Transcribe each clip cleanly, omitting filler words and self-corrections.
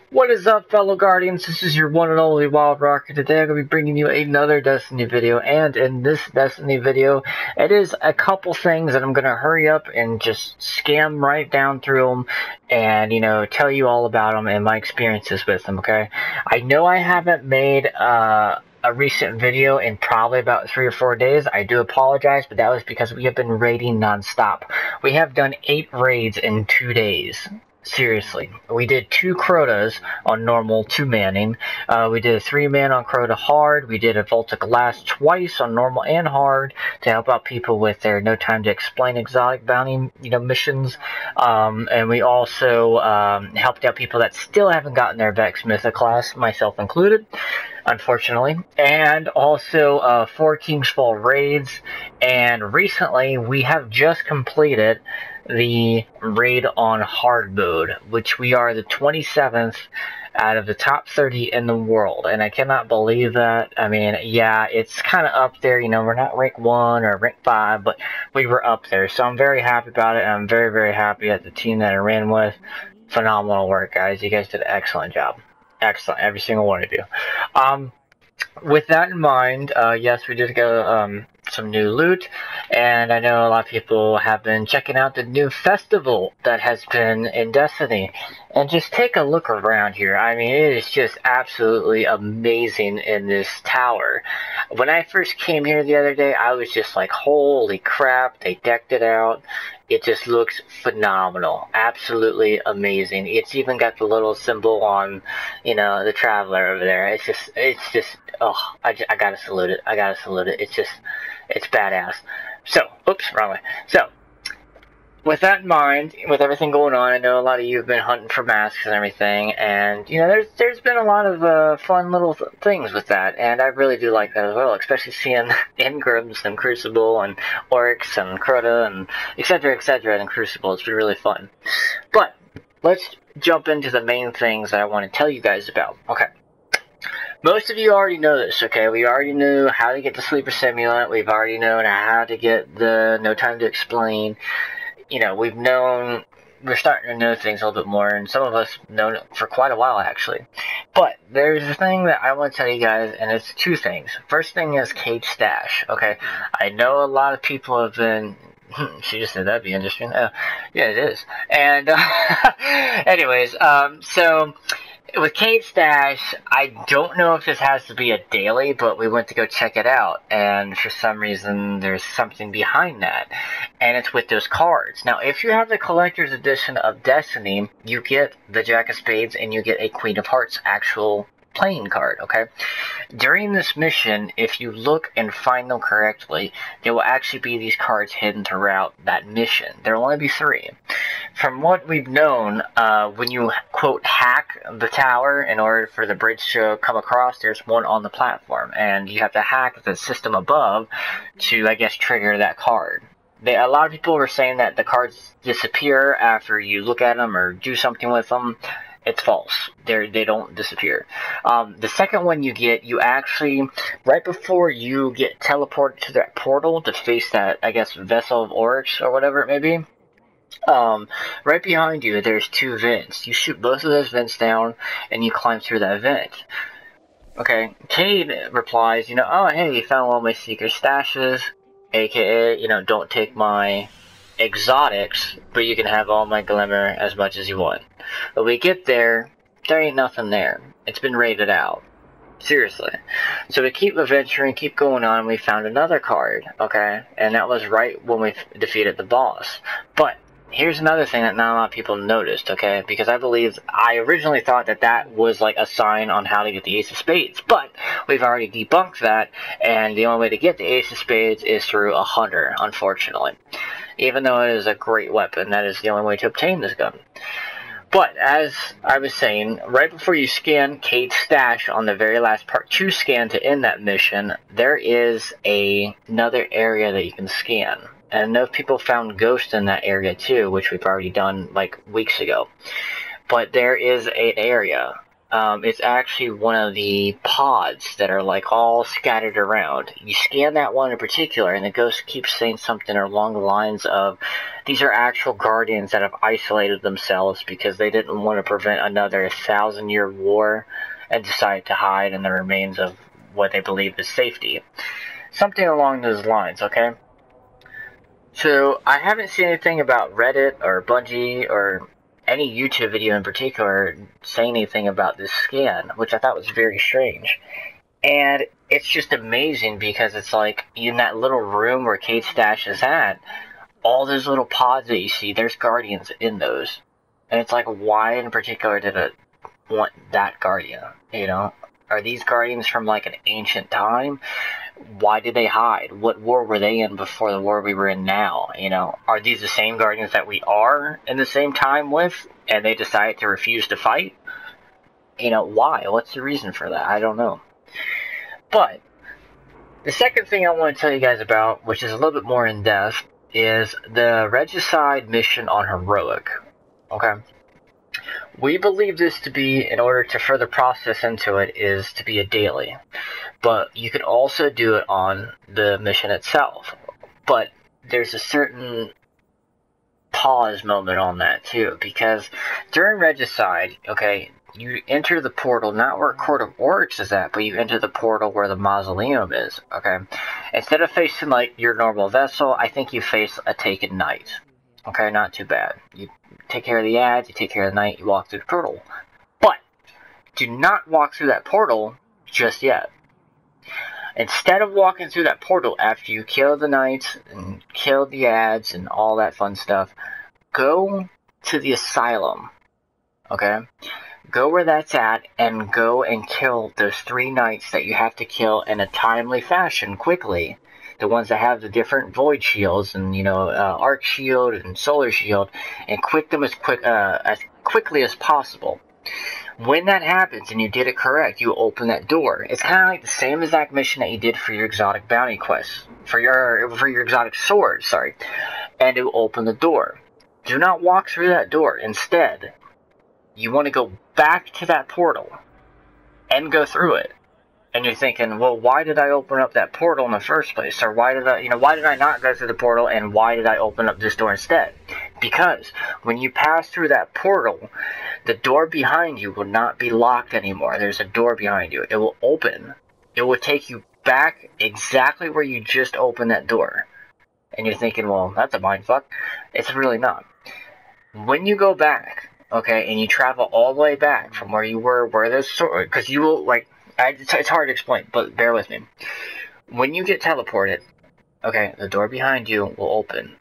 What is up, fellow Guardians? This is your one and only Wild Rocker. Today I'm going to be bringing you another Destiny video, and in this Destiny video, it is a couple things that I'm going to hurry up and just scan right down through them and, tell you all about them and my experiences with them, okay? I know I haven't made a recent video in probably about 3 or 4 days. I do apologize, but that was because we have been raiding non-stop. We have done 8 raids in 2 days. Seriously. We did 2 Crotas on normal 2-manning. We did a 3-man on Crota hard. We did a Volta Glass twice on normal and hard to help out people with their No Time to Explain exotic bounty, missions. And we also helped out people that still haven't gotten their Vex Mythic class, myself included, unfortunately. And also 4 King's Fall raids. And recently we have just completed the raid on hard mode, which we are the 27th out of the top 30 in the world, and I cannot believe that. I mean, yeah, it's kind of up there, we're not rank 1 or rank 5, but we were up there, so I'm very happy about it, and I'm very, very happy at the team that I ran with. Phenomenal work, guys. You guys did an excellent job. Excellent, every single one of you. With that in mind, yes, we did get some new loot, and I know a lot of people have been checking out the new festival that has been in Destiny, and just take a look around here. I mean, it is just absolutely amazing in this tower. When I first came here the other day, I was just like, holy crap, they decked it out. It just looks phenomenal. Absolutely amazing. It's even got the little symbol on, the Traveler over there. It's just, oh, I gotta salute it. I gotta salute it. It's badass. So, oops, wrong way. So, with that in mind, with everything going on, I know a lot of you have been hunting for masks and everything, and, there's been a lot of fun little things with that, and I really do like that as well, especially seeing Ingrams and Crucible and Oryx and Crota and etc. in Crucible. It's been really fun. But, let's jump into the main things that I want to tell you guys about. Okay. Most of you already know this, okay? We already knew how to get the Sleeper Simulant. We've already known how to get the No Time to Explain. We're starting to know things a little bit more, and some of us known it for quite a while, actually. But there's a thing that I want to tell you guys, and it's 2 things. First thing is Cage Stash, okay? I know a lot of people have been... she just said that'd be interesting. Yeah, it is. And, anyways, so... with Cade Stash, I don't know if this has to be a daily, but we went to go check it out, and for some reason there's something behind that, and it's with those cards. Now, if you have the collector's edition of Destiny, you get the Jack of Spades and you get a Queen of Hearts actual playing card, okay? During this mission, if you look and find them correctly, there will actually be these cards hidden throughout that mission. There will only be 3. From what we've known, when you, quote, hack the tower in order for the bridge to come across, there's one on the platform, and you have to hack the system above to, I guess, trigger that card. A lot of people were saying that the cards disappear after you look at them or do something with them. It's false. They don't disappear. The second one you get, you actually, right before you get teleported to that portal to face that, I guess, Vessel of Oryx or whatever it may be, right behind you, there's 2 vents. You shoot both of those vents down, and you climb through that vent. Okay, Cade replies, oh, hey, you found one of my secret stashes, aka, don't take my exotics, but you can have all my glimmer as much as you want. But we get there, there ain't nothing there. It's been raided out. Seriously. So we keep adventuring, keep going on, and we found another card, okay? And that was right when we defeated the boss. But here's another thing that not a lot of people noticed, okay? Because I originally thought that was like a sign on how to get the Ace of Spades. But we've already debunked that, and the only way to get the Ace of Spades is through a hunter, unfortunately. Even though it is a great weapon, that is the only way to obtain this gun. But, as I was saying, right before you scan Cade Stash on the very last part 2 scan to end that mission, there is another area that you can scan. And I know people found ghosts in that area too, which we've already done like weeks ago. But there is an area It's actually one of the pods that are like all scattered around. You scan that one in particular, and the ghost keeps saying something along the lines of, these are actual guardians that have isolated themselves because they didn't want to prevent another 1,000-year war and decided to hide in the remains of what they believe is safety. Something along those lines, okay? So, I haven't seen anything about Reddit or Bungie or any YouTube video in particular saying anything about this scan, which I thought was very strange. And it's just amazing because it's like, in that little room where Kate Stash is at, all those little pods that you see, there's guardians in those. And it's like, why in particular did it want that guardian, you know? Are these guardians from like an ancient time? Why did they hide? What war were they in before the war we were in now? You know, are these the same guardians that we are in the same time with, and they decided to refuse to fight? You know, why? What's the reason for that? I don't know. But the second thing I want to tell you guys about, which is a little bit more in depth, is the Regicide mission on Heroic. Okay? We believe this to be, in order to further process into it, is to be a daily. But you can also do it on the mission itself. But there's a certain pause moment on that too, because during Regicide, okay, you enter the portal, not where Court of Oryx is at, but you enter the portal where the mausoleum is, okay? Instead of facing like your normal vessel, I think you face a taken knight. Okay, not too bad. You take care of the ads, you take care of the knight, you walk through the portal. But do not walk through that portal just yet. Instead of walking through that portal after you kill the knights and kill the ads and all that fun stuff, go to the asylum. Okay? Go where that's at and go and kill those 3 knights that you have to kill in a timely fashion, quickly. The ones that have the different void shields and, you know, arc shield and solar shield, and quick them as quickly as possible. When that happens and you did it correct, you open that door. It's kind of like the same exact mission that you did for your exotic bounty quest, for your exotic sword, sorry, and it will open the door. Do not walk through that door. Instead, you want to go back to that portal and go through it. And you're thinking, well, why did I open up that portal in the first place? Or why did I not go through the portal, and why did I open up this door instead? Because when you pass through that portal, the door behind you will not be locked anymore. There's a door behind you. It will open. It will take you back exactly where you just opened that door. And you're thinking, well, that's a mindfuck. It's really not. When you go back, okay, and you travel all the way back from where you were, where this sword, because you will, like, it's hard to explain, but bear with me. When you get teleported, okay, the door behind you will open.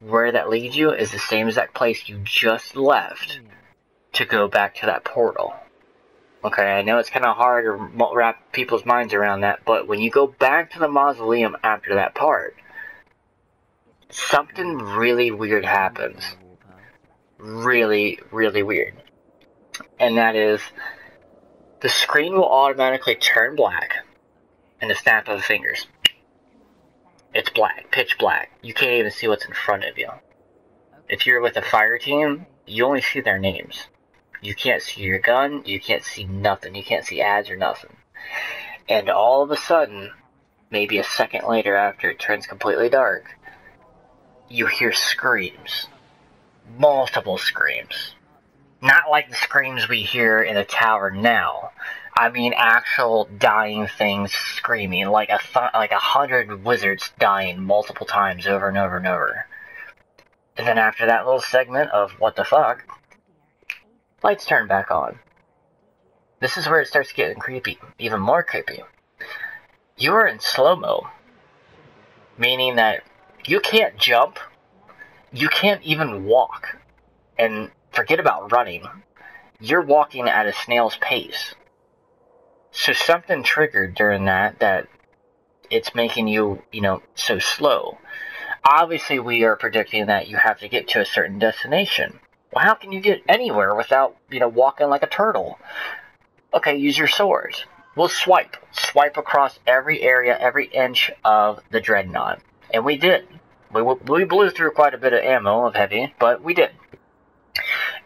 Where that leads you is the same exact place you just left to go back to that portal. Okay, I know it's kind of hard to wrap people's minds around that, but when you go back to the mausoleum after that part, something really weird happens. Really, really weird. And that is, the screen will automatically turn black in the snap of the fingers. It's black, pitch black. You can't even see what's in front of you. If you're with a fire team, you only see their names. You can't see your gun, you can't see nothing. You can't see ads or nothing. And all of a sudden, maybe a second later after it turns completely dark, you hear screams. Multiple screams. Not like the screams we hear in the tower now. I mean actual dying things screaming, like 100 wizards dying multiple times over and over and over. And then after that little segment of what the fuck, lights turn back on. This is where it starts getting creepy, even more creepy. You are in slow-mo, meaning that you can't jump, you can't even walk, and forget about running. You're walking at a snail's pace. So something triggered during that it's making you, so slow. Obviously, we are predicting that you have to get to a certain destination. Well, how can you get anywhere without, walking like a turtle? Okay, use your swords. We'll swipe. Swipe across every area, every inch of the Dreadnought. And we did. We blew through quite a bit of ammo of heavy, but we did.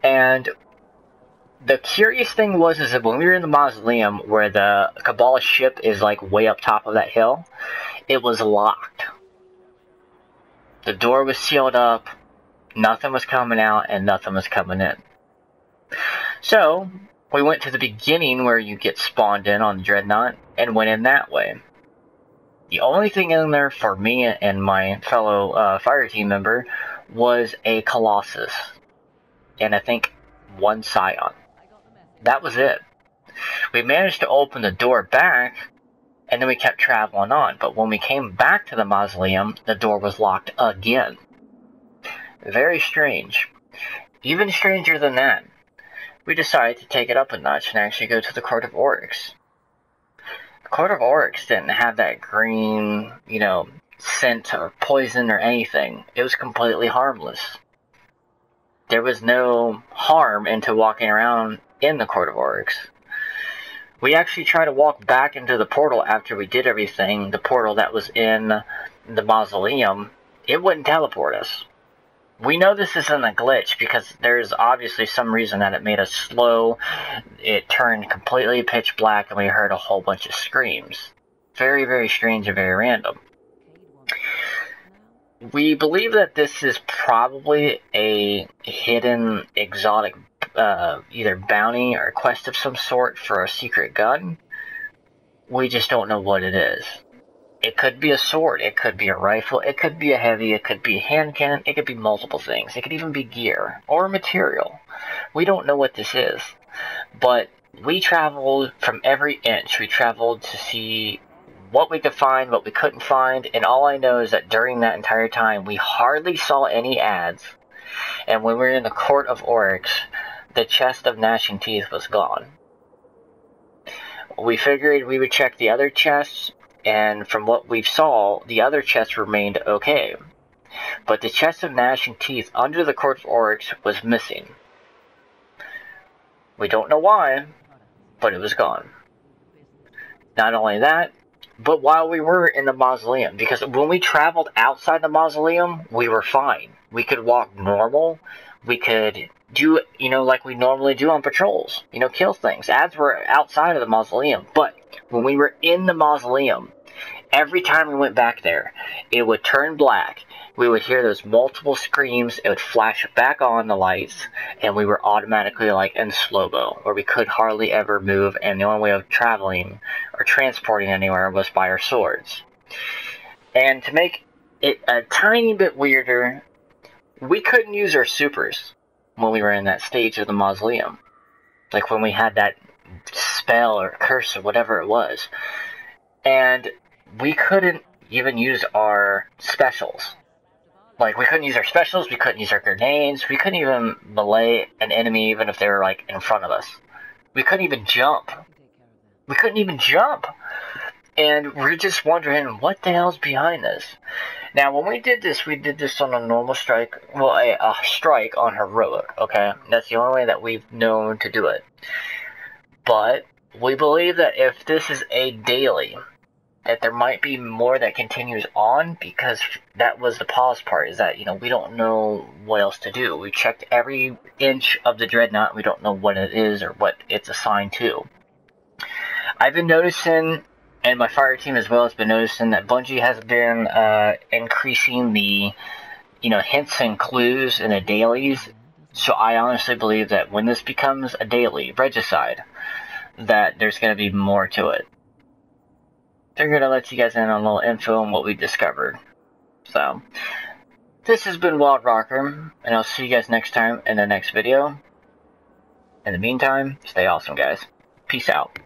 And The curious thing was is that when we were in the mausoleum where the Cabal ship is like way up top of that hill, it was locked. The door was sealed up, nothing was coming out, and nothing was coming in. So, we went to the beginning where you get spawned in on the Dreadnought, and went in that way. The only thing in there for me and my fellow fire team member was a Colossus, and I think one Scion. That was it. We managed to open the door back, and then we kept traveling on. But when we came back to the mausoleum, the door was locked again. Very strange. Even stranger than that, we decided to take it up a notch and actually go to the Court of Oryx. The Court of Oryx didn't have that green, scent or poison or anything. It was completely harmless. There was no harm into walking around in the Court of Oryx. We actually tried to walk back into the portal after we did everything, the portal that was in the mausoleum. It wouldn't teleport us. We know this isn't a glitch because there's obviously some reason that it made us slow. It turned completely pitch black and we heard a whole bunch of screams. Very, very strange and very random. We believe that this is probably a hidden exotic either bounty or quest of some sort for a secret gun. We just don't know what it is. It could be a sword, it could be a rifle, it could be a heavy, it could be a hand cannon, it could be multiple things. It could even be gear or material. We don't know what this is. But we traveled from every inch. We traveled to see what we could find, what we couldn't find, and all I know is that during that entire time, we hardly saw any ads. And when we were in the Court of Oryx, the chest of gnashing teeth was gone. We figured we would check the other chests, and from what we saw, the other chests remained okay. But the chest of gnashing teeth under the Court of Oryx was missing. We don't know why, but it was gone. Not only that, but while we were in the mausoleum, because when we traveled outside the mausoleum, we were fine. We could walk normal. We could do, like we normally do on patrols. Kill things. Ads were outside of the mausoleum. But when we were in the mausoleum, every time we went back there, it would turn black. We would hear those multiple screams. It would flash back on the lights. And we were automatically like in slow-mo, where we could hardly ever move. And the only way of traveling or transporting anywhere was by our swords. And to make it a tiny bit weirder, we couldn't use our supers when we were in that stage of the mausoleum. Like when we had that spell or curse or whatever it was. And we couldn't even use our specials. Like, we couldn't use our specials, we couldn't use our grenades, we couldn't even melee an enemy even if they were, like, in front of us. We couldn't even jump. We couldn't even jump! And we're just wondering, what the hell's behind this? Now, when we did this on a normal strike, well, a strike on heroic, okay? That's the only way that we've known to do it. But we believe that if this is a daily, that there might be more that continues on, because that was the pause part, is that, we don't know what else to do. We checked every inch of the Dreadnought, we don't know what it is or what it's assigned to. I've been noticing, and my fire team as well has been noticing, that Bungie has been increasing the, hints and clues in the dailies. So I honestly believe that when this becomes a daily, Regicide, that there's going to be more to it. They're going to let you guys in on a little info on what we discovered. So, this has been Wild Rocker, and I'll see you guys next time in the next video. In the meantime, stay awesome, guys. Peace out.